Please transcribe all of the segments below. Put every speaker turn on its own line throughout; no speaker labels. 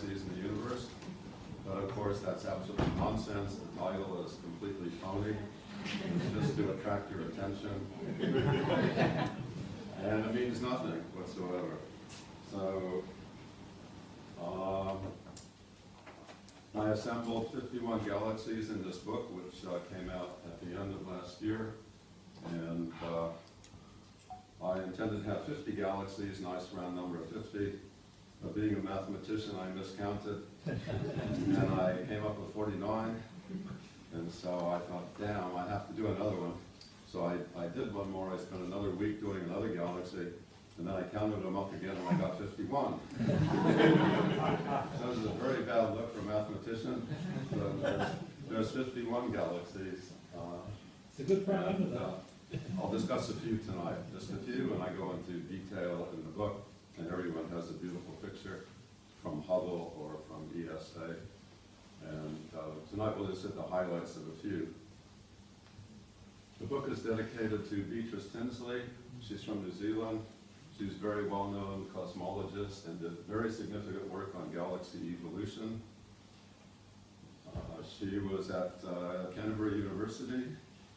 galaxies in the universe. But of course, that's absolute nonsense. The title is completely phony. It's just to attract your attention. And it means nothing whatsoever. So, I assembled 51 galaxies in this book, which came out at the end of last year. And I intended to have 50 galaxies, nice round number of 50. But being a mathematician, I miscounted. And I came up with 49. And so I thought, damn, I have to do another one. So I did one more. I spent another week doing another galaxy. And then I counted them up again, and I got 51. So this is a very bad look for a mathematician. So there's 51 galaxies.
It's a good problem, though.
I'll discuss a few tonight, just a few, and I go into detail in the book, and everyone has a beautiful picture from Hubble or from ESA. And tonight we'll just hit the highlights of a few. The book is dedicated to Beatrice Dennis Lee. She's from New Zealand. She's a very well-known cosmologist and did very significant work on galaxy evolution. She was at Canterbury University,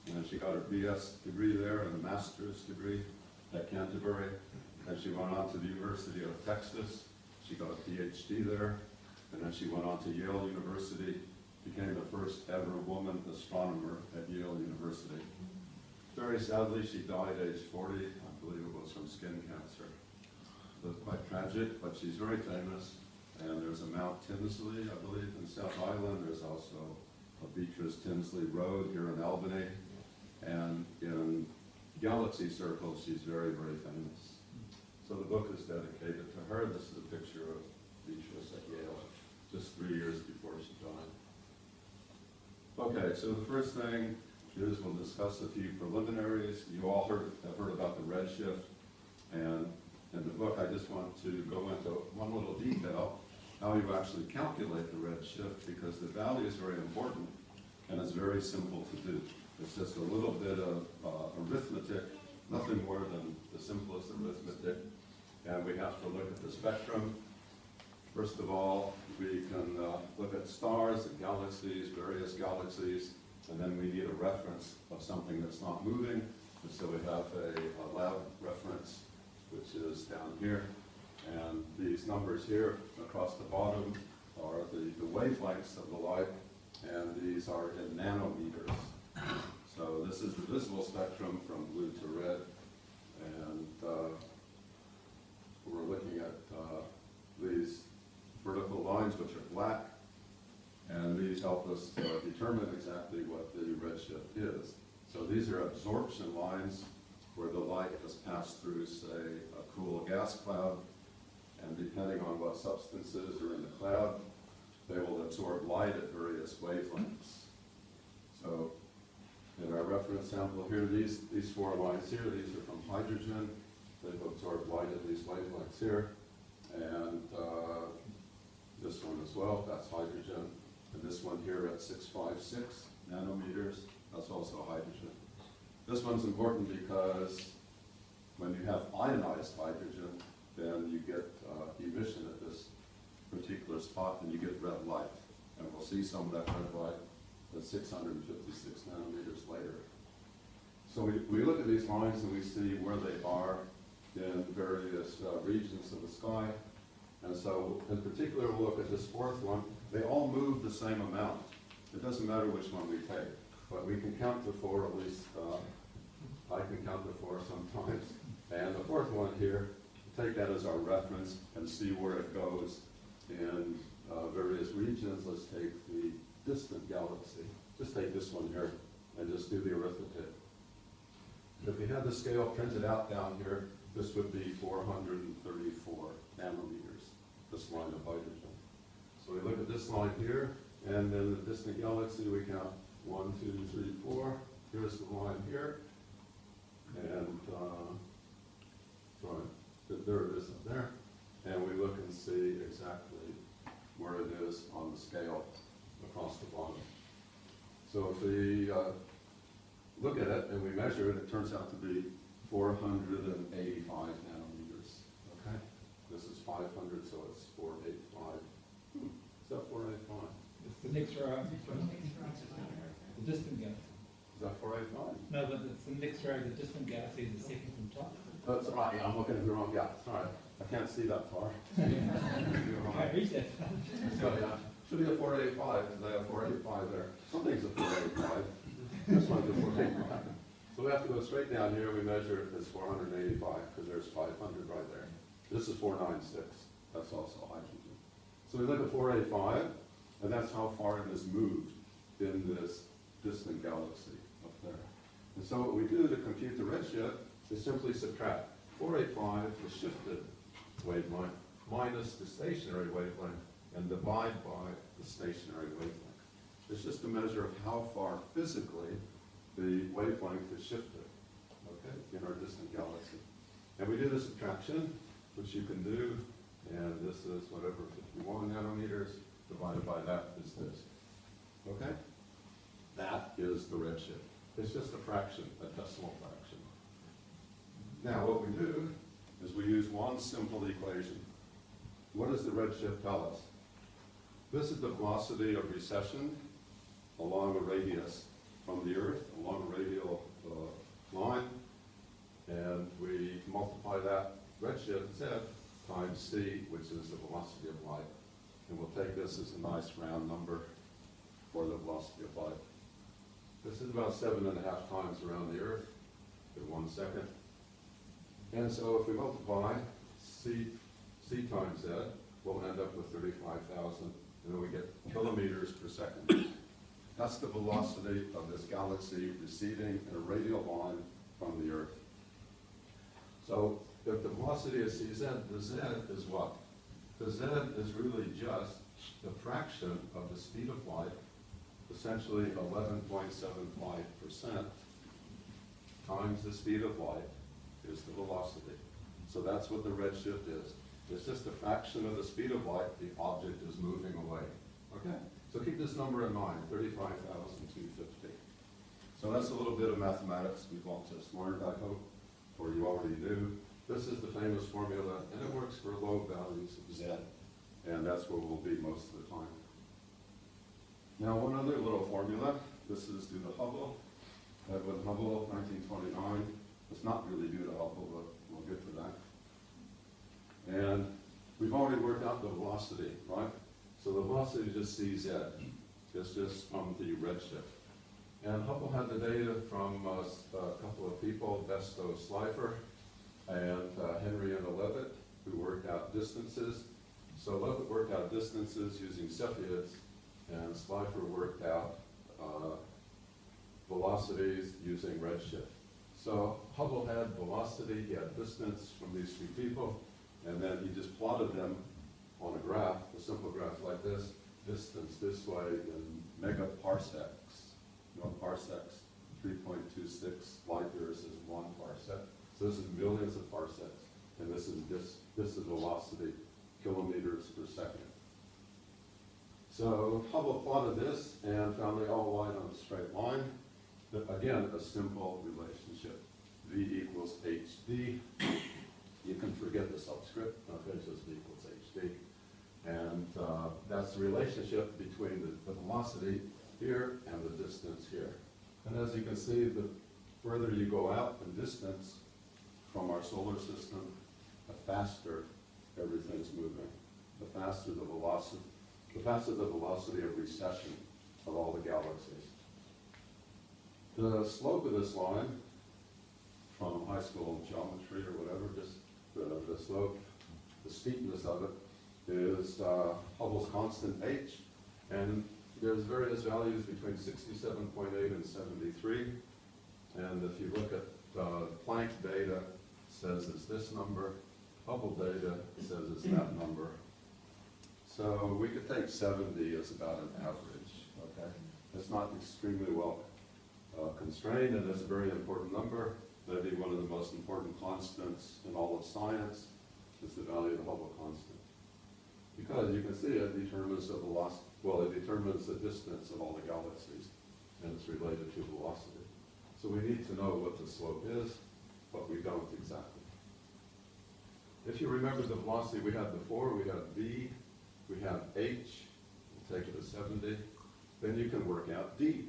and she got her BS degree there and a master's degree at Canterbury. And she went on to the University of Texas. She got a PhD there, and then she went on to Yale University, became the first ever woman astronomer at Yale University. Very sadly, she died age 40. I believe it was from skin cancer. So it's quite tragic, but she's very famous. And there's a Mount Tinsley, I believe, in South Island. There's also a Beatrice Tinsley Road here in Albany. And in galaxy circles, she's very, very famous. So the book is dedicated to her. This is a picture of Beatrice at Yale, just 3 years before she died. Okay, so the first thing is we'll discuss a few preliminaries. You all have heard about the redshift, and in the book I just want to go into one little detail, how you actually calculate the redshift, because the value is very important and it's very simple to do. It's just a little bit of arithmetic, nothing more than the simplest arithmetic, and we have to look at the spectrum. First of all, we can look at stars and galaxies, various galaxies, and then we need a reference of something that's not moving. And so we have a lab reference, which is down here. And these numbers here across the bottom are the wavelengths of the light, and these are in nanometers. So this is the visible spectrum from blue to red. And we're looking at these vertical lines, which are black. And these help us determine exactly what the redshift is. So these are absorption lines where the light has passed through, say, a cool gas cloud. And depending on what substances are in the cloud, they will absorb light at various wavelengths. So in our reference sample here, these 4 lines here, these are from hydrogen. They've absorbed light at these wavelengths here. And this one as well, that's hydrogen. And this one here at 656 nanometers, that's also hydrogen. This one's important because when you have ionized hydrogen, then you get emission at this particular spot, and you get red light. And we'll see some of that red light at 656 nanometers later. So we look at these lines and we see where they are in various regions of the sky. And so in particular, we'll look at this 4th one. They all move the same amount. It doesn't matter which one we take, but we can count to 4, at least I can count to 4 sometimes. And the 4th one here, take that as our reference and see where it goes in various regions. Let's take the distant galaxy. Just take this one here and just do the arithmetic. If we had the scale printed out down here, this would be 434 nanometers, this line of hydrogen. So we look at this line here, and then the distant galaxy, we count 1, 2, 3, 4. Here's the line here. And, there it is up there. And we look and see exactly where it is on the scale across the bottom. So if we look at it and we measure it, it turns out to be 485 nanometers. Okay? This is 500, so it's 485.
next row. The distant galaxy.
Is that 485?
No, but it's the next row, the distant galaxy is the second from top.
That's right, yeah, I'm looking at the wrong gap. Sorry, I can't see that far.
I reached that.
So, yeah, should be a 485, because I have 485 there. Something's a 485. This one's a 485. So we have to go straight down here. We measure it as 485, because there's 500 right there. This is 496. That's also hydrogen. So we look at 485, and that's how far it has moved in this distant galaxy up there. And so what we do to compute the redshift is simply subtract 485, the shifted wavelength, minus the stationary wavelength, and divide by the stationary wavelength. It's just a measure of how far physically the wavelength is shifted, okay, in our distant galaxy. And we do the subtraction, which you can do, and this is whatever 51 nanometers divided by that is this, okay? That is the redshift. It's just a fraction, a decimal fraction. Now what we do is we use one simple equation. What does the redshift tell us? This is the velocity of recession along a radius from the Earth, along a radial line, and we multiply that redshift Z times c, which is the velocity of light. And we'll take this as a nice round number for the velocity of light. This is about 7.5 times around the Earth in 1 second. And so if we multiply c times z, we'll end up with 35,000, and then we get kilometers per second. That's the velocity of this galaxy receding in a radial line from the Earth. So if the velocity is cz, the z is what? The z is really just the fraction of the speed of light, essentially 11.75% times the speed of light is the velocity. So that's what the redshift is. It's just a fraction of the speed of light, the object is moving away. Okay? So keep this number in mind, 35,250. So that's a little bit of mathematics we've all just learned, I hope, or you already knew. This is the famous formula, and it works for low values of z, and that's where we'll be most of the time. Now, one other little formula. This is due to Hubble. With Hubble, 1929. It's not really due to Hubble, but we'll get to that. And we've already worked out the velocity, right? So the velocity is just cz. It's just from the redshift. And Hubble had the data from a couple of people, Besto Slipher and Henrietta Leavitt, who worked out distances. So Leavitt worked out distances using Cepheids, and Slipher worked out velocities using redshift. So Hubble had velocity, he had distance from these two people, and then he just plotted them on a graph, a simple graph like this, distance this way in megaparsecs. You know, parsecs, 3.26 light years is 1 parsec. So this is millions of parsecs, and this is velocity, kilometers per second. So Hubble plotted this and found they all line on a straight line. Again, a simple relationship. V equals hd. You can forget the subscript. Okay, so it's V equals hd. And that's the relationship between the velocity here and the distance here. And as you can see, the further you go out in distance from our solar system, the faster everything's moving. The faster the velocity of recession of all the galaxies. The slope of this line, from high school geometry or whatever, just the slope, the steepness of it, is Hubble's constant h, and there's various values between 67.8 and 73, and if you look at Planck data, it says it's this number, Hubble data says it's that number. So we could take 70 as about an average, okay? It's not extremely well constrained, and it's a very important number. Maybe one of the most important constants in all of science is the value of the Hubble constant. Because you can see it determines the velocity, well, it determines the distance of all the galaxies, and it's related to velocity. So we need to know what the slope is, but we don't exactly. If you remember the velocity we had before, we had v, we have h, we'll take it as 70, then you can work out d.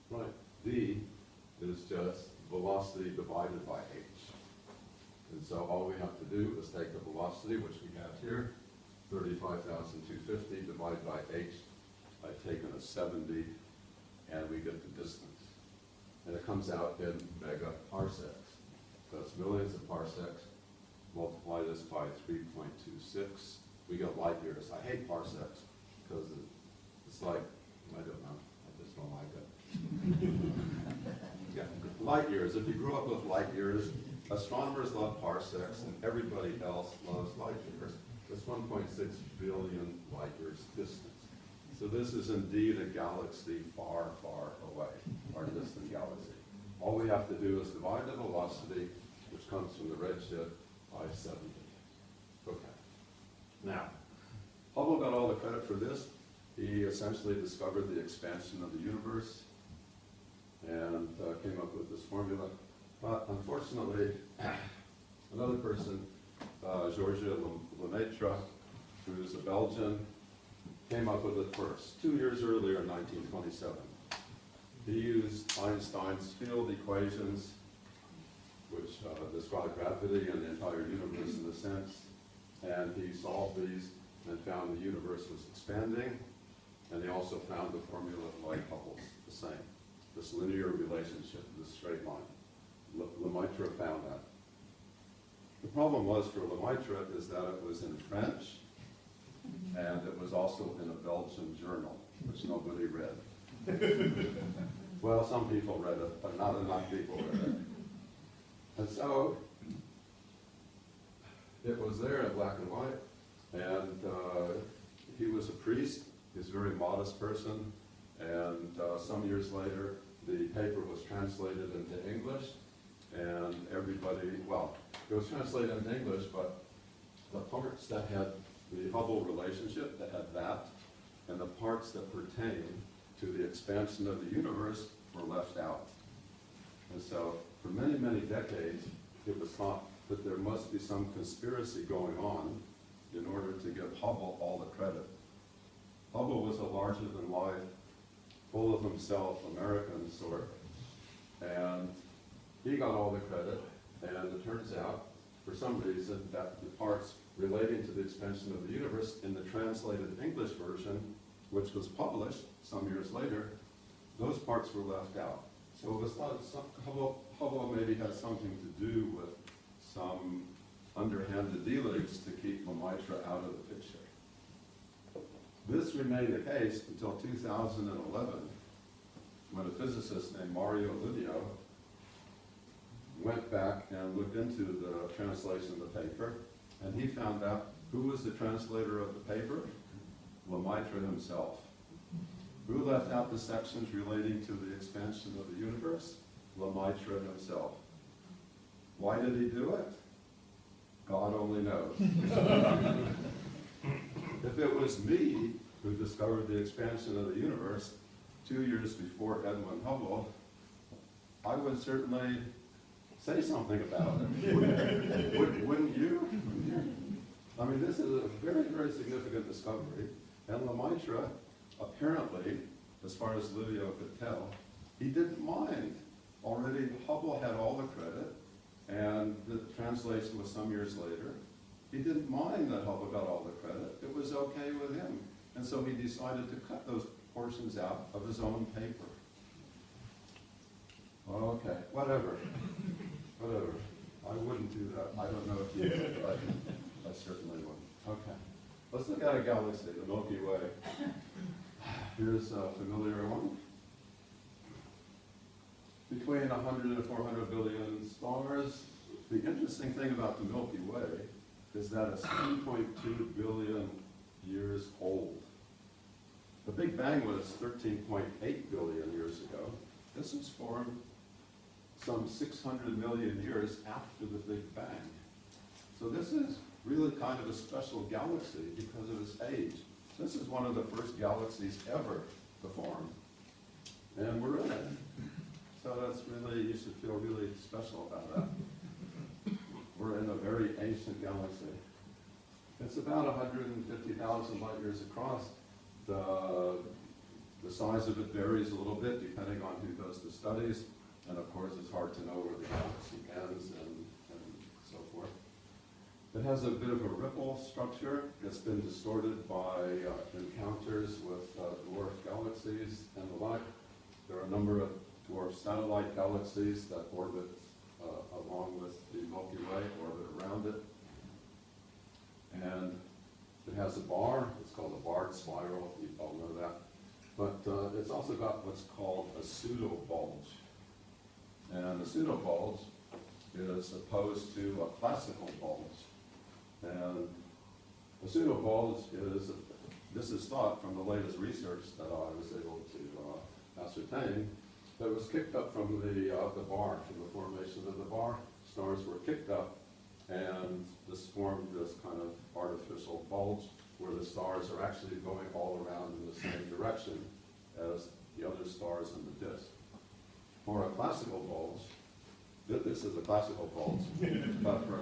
Right, d is just velocity divided by h. And so all we have to do is take the velocity, which we have here, 35,250 divided by h. I've taken a 70, and we get the distance. And it comes out in megaparsecs. So it's millions of parsecs. Multiply this by 3.26. We get light years. I hate parsecs because it's like, I don't know, I just don't like it. Yeah, light years. If you grew up with light years, astronomers love parsecs, and everybody else loves light years. It's 1.6 billion light years distance. So this is indeed a galaxy far, far away, our distant galaxy. All we have to do is divide the velocity, which comes from the redshift, by 70. Okay. Now, Hubble got all the credit for this. He essentially discovered the expansion of the universe and came up with this formula. But unfortunately, another person, Georges Lemaitre, who's a Belgian, came up with it first, 2 years earlier in 1927. He used Einstein's field equations, which describe gravity and the entire universe in a sense, and he solved these and found the universe was expanding, and he also found the formula of light bubbles, the same, this linear relationship, this straight line. Lemaitre found that. The problem was for Lemaitre is that it was in French, and it was also in a Belgian journal, which nobody read. Well, some people read it, but not enough people read it. And so, it was there in black and white, and he was a priest. He's a very modest person, and some years later, the paper was translated into English, and everybody, well, it was translated into English, but the parts that had the Hubble relationship, that had that, and the parts that pertain to the expansion of the universe were left out. And so, for many, many decades, it was thought that there must be some conspiracy going on in order to give Hubble all the credit. Hubble was a larger-than-life, full of himself American sort, and he got all the credit, and it turns out, for some reason, that the parts relating to the expansion of the universe in the translated English version, which was published some years later, those parts were left out. So it was thought Hubble maybe had something to do with some underhanded dealings to keep Lemaitre out of the picture. This remained the case until 2011, when a physicist named Mario Livio went back and looked into the translation of the paper, and he found out who was the translator of the paper? Lemaitre himself. Who left out the sections relating to the expansion of the universe? Lemaitre himself. Why did he do it? God only knows. If it was me who discovered the expansion of the universe 2 years before Edwin Hubble, I would certainly say something about it. Wouldn't you? I mean, this is a very, very significant discovery. And Lemaitre, apparently, as far as Livio could tell, he didn't mind. Already, Hubble had all the credit, and the translation was some years later. He didn't mind that Hubble got all the credit. It was okay with him. And so he decided to cut those portions out of his own paper. Okay, whatever. Whatever. I wouldn't do that. I don't know if you would, but I certainly wouldn't. Okay. Let's look at a galaxy, the Milky Way. Here's a familiar one. Between 100 and 400 billion stars. The interesting thing about the Milky Way is that it's 7.2 billion years old. The Big Bang was 13.8 billion years ago. This was formed some 600 million years after the Big Bang. So this is really kind of a special galaxy because of its age. This is one of the first galaxies ever to form, and we're in it. So that's really, you should feel really special about that. We're in a very ancient galaxy. It's about 150,000 light years across. The The size of it varies a little bit depending on who does the studies, and of course it's hard to know where the galaxy ends and so forth. It has a bit of a ripple structure. It's been distorted by encounters with dwarf galaxies and the like. There are a number of dwarf satellite galaxies that orbit along with the Milky Way, orbit around it. And it has a bar. It's called a barred spiral. You all know that. But it's also got what's called a pseudo-bulge. And a pseudo-bulge is opposed to a classical bulge. And a pseudo-bulge is, this is thought from the latest research that I was able to ascertain, that was kicked up from the bar, from the formation of the bar. Stars were kicked up, and this formed this kind of artificial bulge where the stars are actually going all around in the same direction as the other stars in the disk. For a classical bulge, this is a classical bulge, but for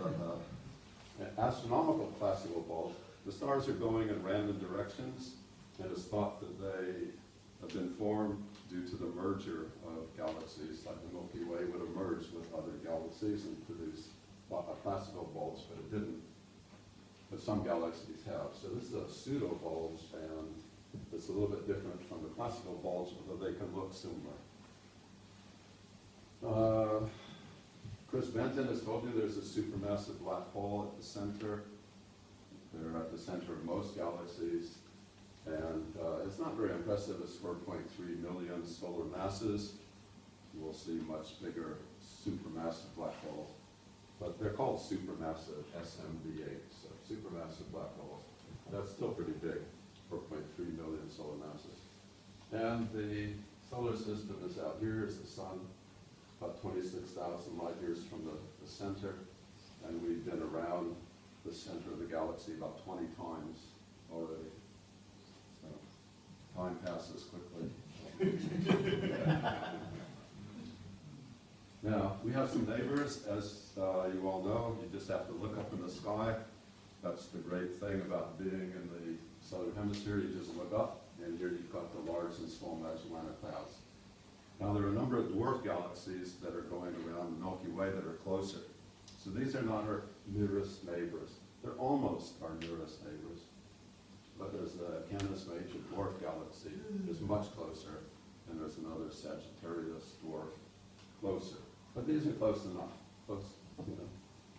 an astronomical classical bulge, the stars are going in random directions, and it's thought that they have been formed due to the merger of galaxies, like the Milky Way would have merged with other galaxies and produce a classical bulge, but it didn't. But some galaxies have. So this is a pseudo-bulge, and it's a little bit different from the classical bulge, although they can look similar. Chris Benton has told you there's a supermassive black hole at the center. They're at the center of most galaxies. And it's not very impressive. It's 4.3 million solar masses. We'll see much bigger supermassive black holes. But they're called supermassive, SMB8, so supermassive black holes. That's still pretty big, 4.3 million solar masses. And the solar system is out here, is the sun, about 26,000 light years from the center. And we've been around the center of the galaxy about 20 times already. So time passes quickly. Now, we have some neighbors, as you all know. You just have to look up in the sky. That's the great thing about being in the southern hemisphere. You just look up, and here you've got the large and small Magellanic Clouds. Now, there are a number of dwarf galaxies that are going around the Milky Way that are closer. So these are not our nearest neighbors. They're almost our nearest neighbors. But there's the Canis Major dwarf galaxy is much closer, and there's another Sagittarius dwarf closer. But these are close enough. Close,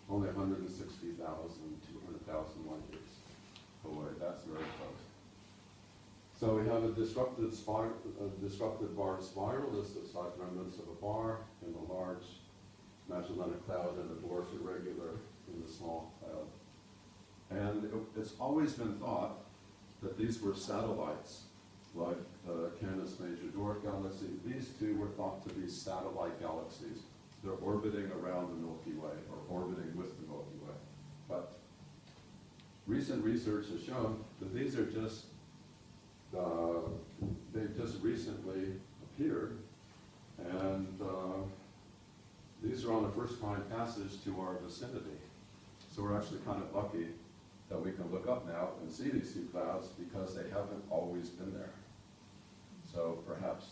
only 160,000, 200,000 light years away. That's very close. So we have a disrupted barred spiral. This looks like remnants of a bar in the large Magellanic Cloud and a dwarf irregular in the small cloud. And it's always been thought that these were satellites, like the Canis Major dwarf galaxy. These two were thought to be satellite galaxies. They're orbiting around the Milky Way, or orbiting with the Milky Way. But recent research has shown that these are just, they've just recently appeared, and these are on a first-time passage to our vicinity. So we're actually kind of lucky that we can look up now and see these two clouds because they haven't always been there. So perhaps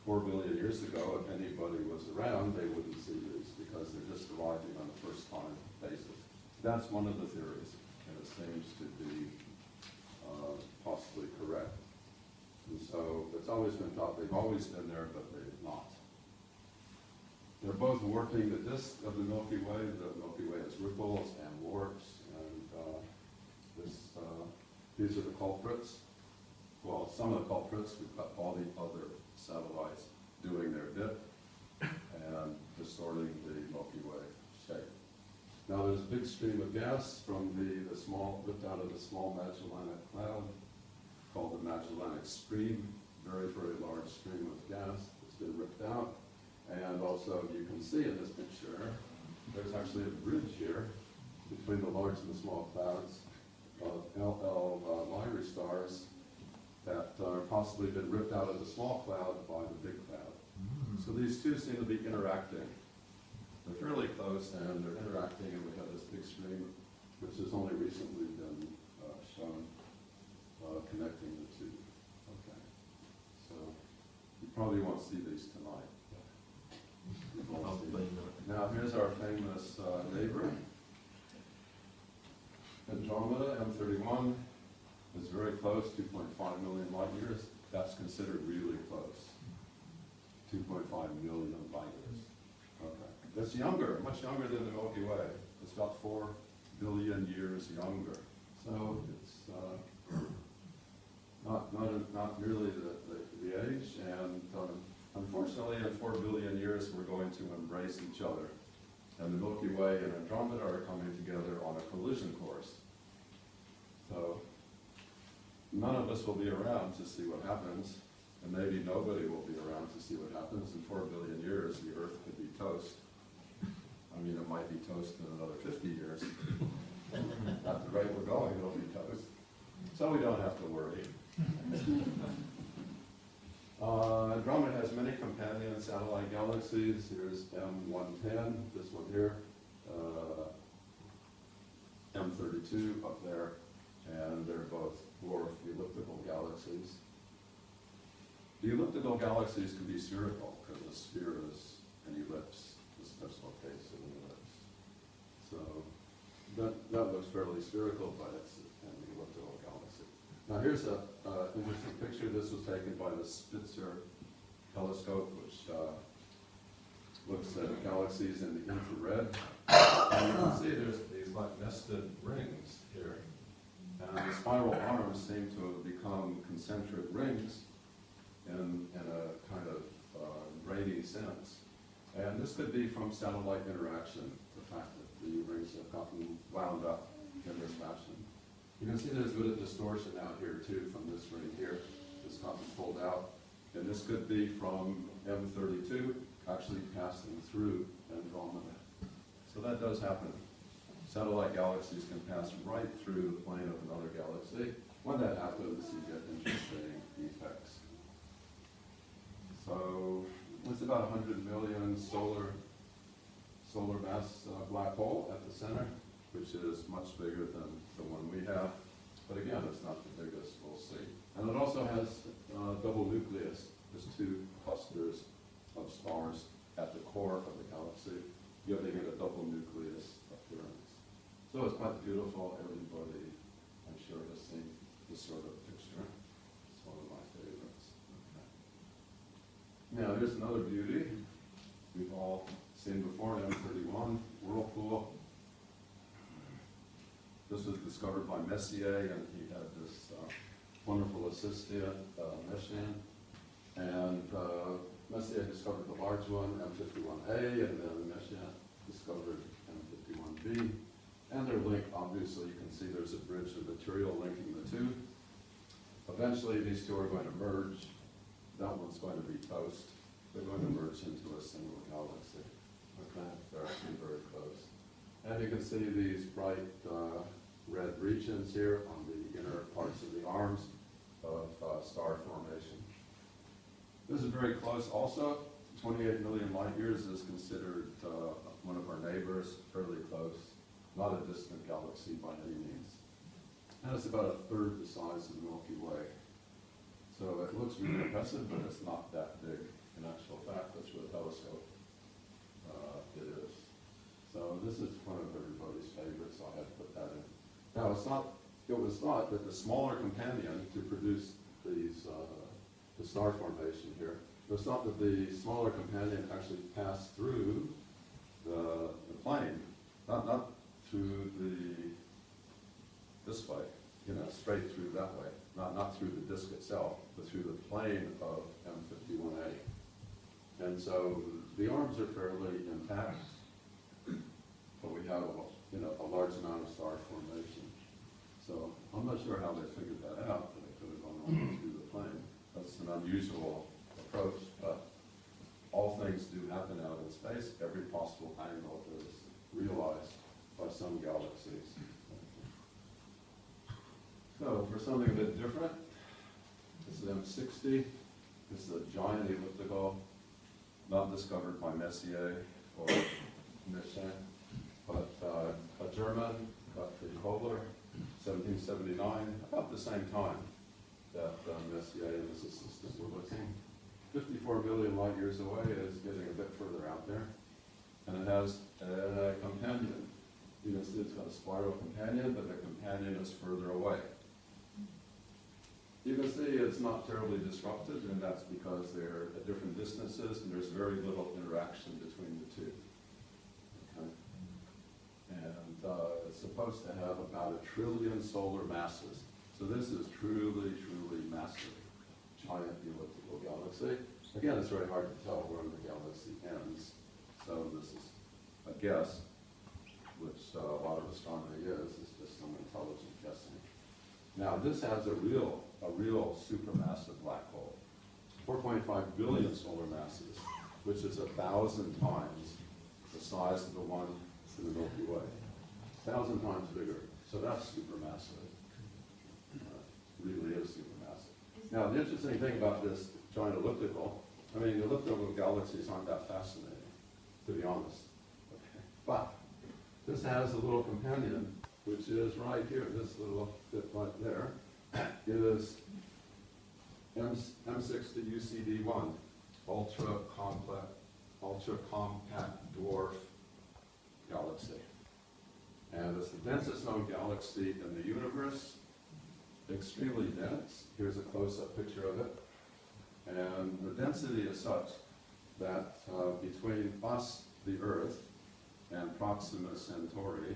4 billion years ago, if anybody was around, they wouldn't see these because they're just arriving on a first-time basis. That's one of the theories, and it seems to be possibly correct. And so it's always been thought they've always been there, but they've not. They're both warping the disk of the Milky Way. The Milky Way has ripples and warps, and these are the culprits. Well, some of the culprits. We've got all the other satellites doing their bit and distorting the Milky Way shape. Now there's a big stream of gas from the small, ripped out of the small Magellanic Cloud, called the Magellanic Stream. Very, very large stream of gas that's been ripped out. And also, you can see in this picture, there's actually a bridge here between the large and the small clouds of LL Lyrae stars that are possibly been ripped out of the small cloud by the big cloud. So these two seem to be interacting. They're fairly close, and they're interacting, and we have this big stream, which has only recently been shown connecting the two. Okay. So you probably won't see these tonight. Now here's our famous neighbor. Andromeda, M31, is very close, 2.5 million light years. That's considered really close. 2.5 million light years. Okay. It's younger, much younger than the Milky Way. It's about 4 billion years younger. So it's not really the age, and unfortunately in 4 billion years we're going to embrace each other. And the Milky Way and Andromeda are coming together on a collision course. So none of us will be around to see what happens, and maybe nobody will be around to see what happens. In 4 billion years, the Earth could be toast. I mean, it might be toast in another 50 years. At the rate we're going, it'll be toast. So we don't have to worry. Andromeda has many companion satellite galaxies. Here's M110, this one here, M32 up there, and they're both dwarf elliptical galaxies. The elliptical galaxies can be spherical because the sphere is an ellipse, the special case of an ellipse. So that looks fairly spherical, but it's an elliptical galaxy. Now here's an interesting picture. This was taken by the Spitzer telescope, which looks at galaxies in the infrared. And you can see there's these like nested rings here. And the spiral arms seem to have become concentric rings in a kind of grainy sense. And this could be from satellite interaction, the fact that the rings have gotten wound up in this fashion. You can see there's a bit of distortion out here too from this ring here. It's gotten pulled out. And this could be from M32 actually passing through Andromeda. So that does happen. Satellite galaxies can pass right through the plane of another galaxy. When that happens, you get interesting effects. So it's about 100 million solar mass black hole at the center, which is much bigger than the one we have. But again, it's not the biggest, we'll see. And it also has double nucleus. There's two clusters of stars at the core of the galaxy, giving it a double nucleus appearance. So it's quite beautiful. Everybody, I'm sure, has seen this sort of picture. It's one of my favorites. Okay. Now, here's another beauty we've all seen before, M31, Whirlpool. This was discovered by Messier, and he had this wonderful assistant, Messiaen. And Messier discovered the large one, M51A, and then Messiaen discovered M51B. And they're linked, obviously, you can see there's a bridge of material linking the two. Eventually, these two are going to merge. That one's going to be toast. They're going to merge into a single galaxy. Okay, they're actually very close. And you can see these bright red regions here on the inner parts of the arms of star formation. This is very close also. 28 million light years is considered one of our neighbors, fairly close. Not a distant galaxy by any means. And it's about a third the size of the Milky Way. So it looks really impressive, but it's not that big. In actual fact, that's what a telescope it is. So this is one of everybody's favorites, so I had to put that in. Now, it was thought that the smaller companion to produce these, the star formation here, it was thought that the smaller companion actually passed through the plane, not through this way, straight through that way, not through the disk itself, but through the plane of M51A. And so the arms are fairly intact, but we have a large amount of star formation. So I'm not sure how they figured that out, but they could have gone all through the plane. That's an unusual approach, but all things do happen out in space. Every possible angle is realized by some galaxies. So for something a bit different, this is M60. This is a giant elliptical, not discovered by Messier or Messiaen, but a German, Gottfried Kobler, 1779, about the same time that Messier, and this is system. We're looking 54 billion light years away. Is getting a bit further out there. And it has a companion. You can see it's got a spiral companion, but the companion is further away. You can see it's not terribly disrupted, and that's because they're at different distances, and there's very little interaction between the two. Okay? And it's supposed to have about 1 trillion solar masses. So this is truly, truly massive, giant elliptical galaxy. Again, it's very hard to tell where the galaxy ends. So this is a guess, which a lot of astronomy is just some intelligent guessing. Now this has a real supermassive black hole, 4.5 billion solar masses, which is 1,000 times the size of the one in the Milky Way. 1,000 times bigger. So that's supermassive. Really is supermassive. Now the interesting thing about this giant elliptical, I mean, elliptical galaxies aren't that fascinating, to be honest. Okay. But this has a little companion, which is right here. This little bit right there is M60 UCD1, ultra compact dwarf galaxy. And it's the densest known galaxy in the universe, extremely dense. Here's a close-up picture of it. And the density is such that between us, the Earth, and Proxima Centauri,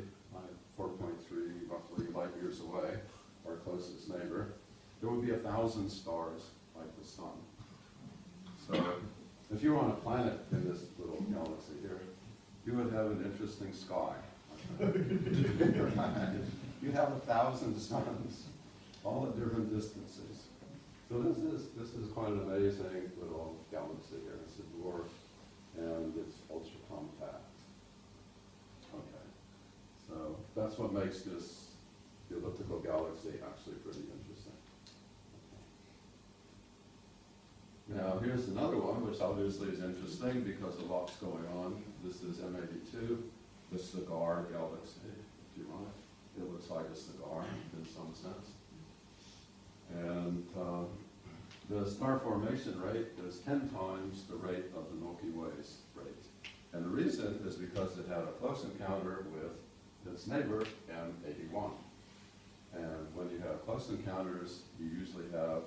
4.3 roughly light years away, our closest neighbor, there would be 1,000 stars like the sun. So if you were on a planet in this little galaxy here, you would have an interesting sky. You have 1,000 suns, all at different distances. So this is quite an amazing little galaxy here. It's a dwarf, and it's ultra compact. Okay, so that's what makes this the elliptical galaxy actually pretty interesting. Okay. Now here's another one, which obviously is interesting because a lot's going on. This is M82, the cigar galaxy, if you want. It looks like a cigar in some sense. And the star formation rate is 10 times the rate of the Milky Way's rate. And the reason is because it had a close encounter with its neighbor, M81. And when you have close encounters, you usually have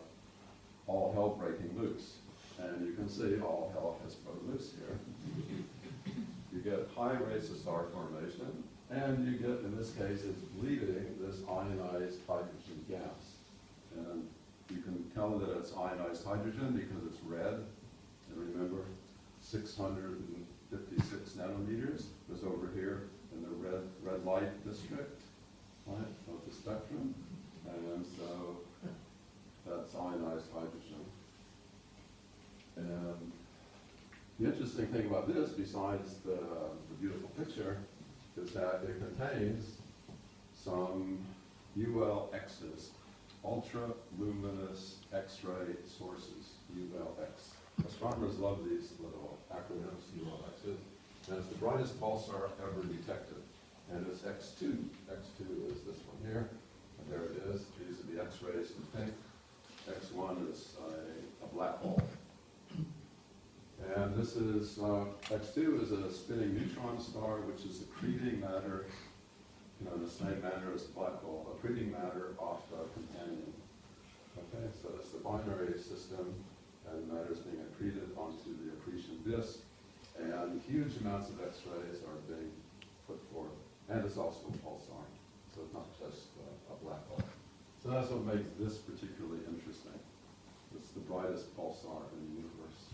all hell breaking loose. And you can see all hell has broken loose here. You get high rates of star formation, and you get, in this case, it's bleeding this ionized hydrogen gas. And you can tell that it's ionized hydrogen because it's red. And remember, 656 nanometers is over here in the red light district, right, of the spectrum. And so that's ionized hydrogen. And the interesting thing about this, besides the beautiful picture, is that it contains some ULXs, ultra-luminous X-ray sources, ULX. Astronomers love these little acronyms, ULXs. And it's the brightest pulsar ever detected. And it's X2. X2 is this one here. And there it is. These are the X-rays in pink. X1 is a black hole. And this is, X2 is a spinning neutron star, which is accreting matter, in the same manner as the black hole, accreting matter off a companion. Okay, so it's the binary system, and matter is being accreted onto the accretion disk, and huge amounts of X-rays are being put forth. And it's also a pulsar, so it's not just a black hole. So that's what makes this particularly interesting. It's the brightest pulsar in the universe.